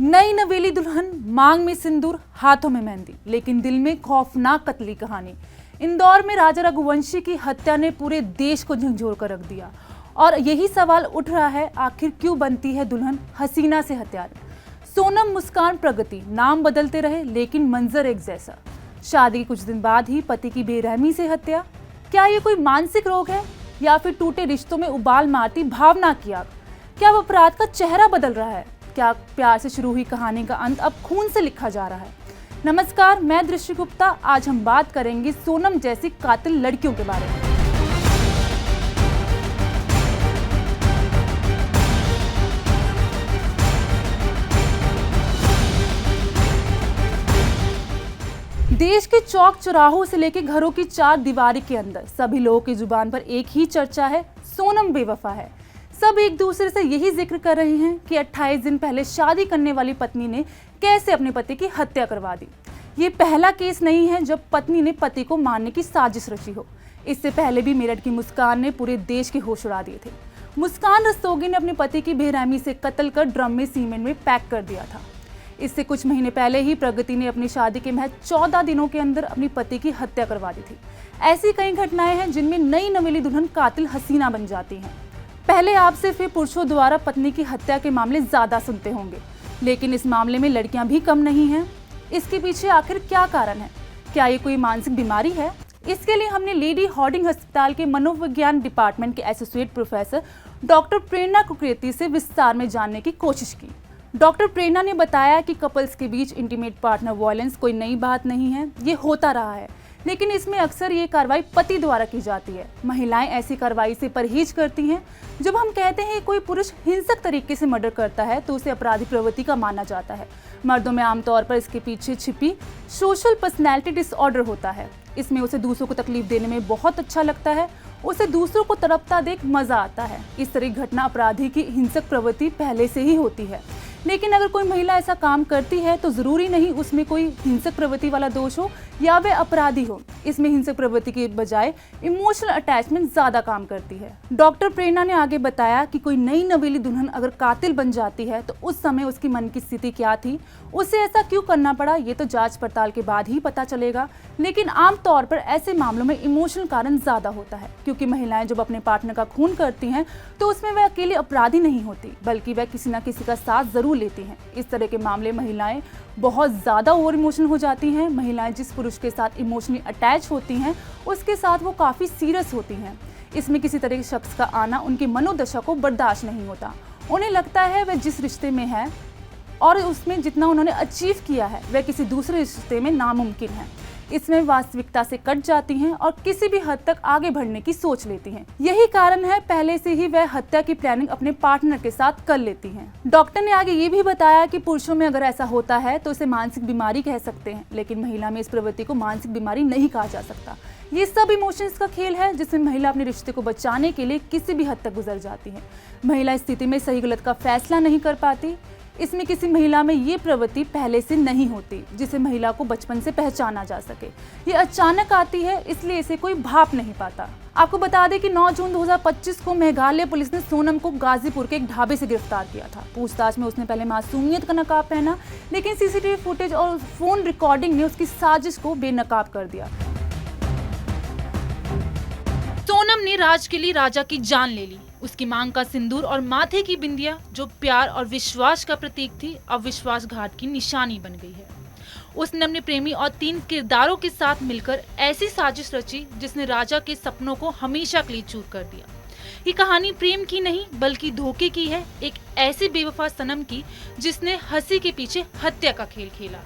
नई नवेली दुल्हन, मांग में सिंदूर, हाथों में मेहंदी, लेकिन दिल में खौफनाक कत्ली कहानी। इंदौर में राजा रघुवंशी की हत्या ने पूरे देश को झंझोर कर रख दिया और यही सवाल उठ रहा है, आखिर क्यों बनती है दुल्हन हसीना से हत्यार। सोनम, मुस्कान, प्रगति नाम बदलते रहे लेकिन मंजर एक जैसा। शादी के कुछ दिन बाद ही पति की बेरहमी से हत्या। क्या ये कोई मानसिक रोग है या फिर टूटे रिश्तों में उबाल मारती भावना की आग? क्या अब अपराध का चेहरा बदल रहा है? क्या प्यार से शुरू हुई कहानी का अंत अब खून से लिखा जा रहा है? नमस्कार, मैं दृष्टि गुप्ता। आज हम बात करेंगे सोनम जैसी कातिल लड़कियों के बारे में। देश के चौक चौराहों से लेकर घरों की चार दीवारी के अंदर सभी लोगों की जुबान पर एक ही चर्चा है, सोनम बेवफा है। सब एक दूसरे से यही जिक्र कर रहे हैं कि 28 दिन पहले शादी करने वाली पत्नी ने कैसे अपने पति की हत्या करवा दी। ये पहला केस नहीं है जब पत्नी ने पति को मारने की साजिश रची हो। इससे पहले भी मेरठ की मुस्कान ने पूरे देश के होश उड़ा दिए थे। मुस्कान रस्तोगी ने अपने पति की बेरहमी से कत्ल कर ड्रम में सीमेंट में पैक कर दिया था। इससे कुछ महीने पहले ही प्रगति ने अपनी शादी के महज 14 दिनों के अंदर अपनी पति की हत्या करवा दी थी। ऐसी कई घटनाएं हैं जिनमें नई नवेली दुल्हन कातिल हसीना बन जाती हैं। पहले आप सिर्फ पुरुषों द्वारा पत्नी की हत्या के मामले ज्यादा सुनते होंगे, लेकिन इस मामले में लड़कियां भी कम नहीं हैं। इसके पीछे आखिर क्या कारण है? क्या ये कोई मानसिक बीमारी है? इसके लिए हमने लेडी हार्डिंग अस्पताल के मनोविज्ञान डिपार्टमेंट के एसोसिएट प्रोफेसर डॉक्टर प्रेरणा कुकरेती से विस्तार में जानने की कोशिश की। डॉक्टर प्रेरणा ने बताया कि कपल्स के बीच इंटीमेट पार्टनर वायलेंस कोई नई बात नहीं है, ये होता रहा है, लेकिन इसमें अक्सर ये कार्रवाई पति द्वारा की जाती है। महिलाएं ऐसी कार्रवाई से परहेज करती हैं। जब हम कहते हैं कोई पुरुष हिंसक तरीके से मर्डर करता है तो उसे अपराधी प्रवृत्ति का माना जाता है। मर्दों में आमतौर पर इसके पीछे छिपी सोशल पर्सनैलिटी डिसऑर्डर होता है। इसमें उसे दूसरों को तकलीफ देने में बहुत अच्छा लगता है, उसे दूसरों को तड़पता देख मजा आता है। इस तरह घटना अपराधी की हिंसक प्रवृत्ति पहले से ही होती है। लेकिन अगर कोई महिला ऐसा काम करती है तो जरूरी नहीं उसमें कोई हिंसक प्रवृत्ति वाला दोष हो या वह अपराधी हो। इसमें हिंसक प्रवृत्ति के बजाय इमोशनल अटैचमेंट ज्यादा काम करती है। डॉक्टर प्रेरणा ने आगे बताया कि कोई नई नवेली दुल्हन अगर कातिल बन जाती है तो उस समय उसकी मन की स्थिति क्या थी, उसे ऐसा क्यों करना पड़ा, ये तो जांच पड़ताल के बाद ही पता चलेगा। लेकिन आमतौर पर ऐसे मामलों में इमोशनल कारण ज्यादा होता है, क्योंकि महिलाएं जब अपने पार्टनर का खून करती हैं तो उसमें वह अकेले अपराधी नहीं होती, बल्कि वह किसी न किसी का साथ जरूर लेती हैं। इस तरह के मामले महिलाएं बहुत ज्यादा ओवर इमोशनल हो जाती हैं। महिलाएं जिस पुरुष के साथ इमोशनली अटैच होती हैं उसके साथ वो काफी सीरियस होती हैं। इसमें किसी तरह के शख्स का आना उनकी मनोदशा को बर्दाश्त नहीं होता। उन्हें लगता है वह जिस रिश्ते में है और उसमें जितना उन्होंने अचीव किया है वह किसी दूसरे रिश्ते में नामुमकिन है। इसमें वास्तविकता से कट जाती हैं और किसी भी हद तक आगे बढ़ने की सोच लेती हैं। यही कारण है पहले से ही वह हत्या की प्लानिंग अपने पार्टनर के साथ कर लेती हैं। डॉक्टर ने आगे ये भी बताया कि पुरुषों में अगर ऐसा होता है तो इसे मानसिक बीमारी कह सकते हैं, लेकिन महिला में इस प्रवृत्ति को मानसिक बीमारी नहीं कहा जा सकता। ये सब इमोशंस का खेल है जिसमें महिला अपने रिश्ते को बचाने के लिए किसी भी हद तक गुजर जाती है। महिला इस स्थिति में सही गलत का फैसला नहीं कर पाती। इसमें किसी महिला में ये प्रवृत्ति पहले से नहीं होती जिसे महिला को बचपन से पहचाना जा सके। ये अचानक आती है, इसलिए इसे कोई भाप नहीं पाता। आपको बता दें कि 9 जून 2025 को मेघालय पुलिस ने सोनम को गाजीपुर के एक ढाबे से गिरफ्तार किया था। पूछताछ में उसने पहले मासूमियत का नकाब पहना, लेकिन सीसीटीवी फुटेज और फोन रिकॉर्डिंग ने उसकी साजिश को बेनकाब कर दिया। सोनम ने राज के लिए राजा की जान ले ली। उसकी मांग का सिंदूर और माथे की बिंदिया, जो प्यार और विश्वास का प्रतीक थी, अब विश्वासघात की निशानी बन गई है। उसने अपने प्रेमी और 3 किरदारों के साथ मिलकर ऐसी साजिश रची जिसने राजा के सपनों को हमेशा के लिए चूर कर दिया। ये कहानी प्रेम की नहीं बल्कि धोखे की है, एक ऐसी बेवफा सनम की जिसने हंसी के पीछे हत्या का खेल खेला।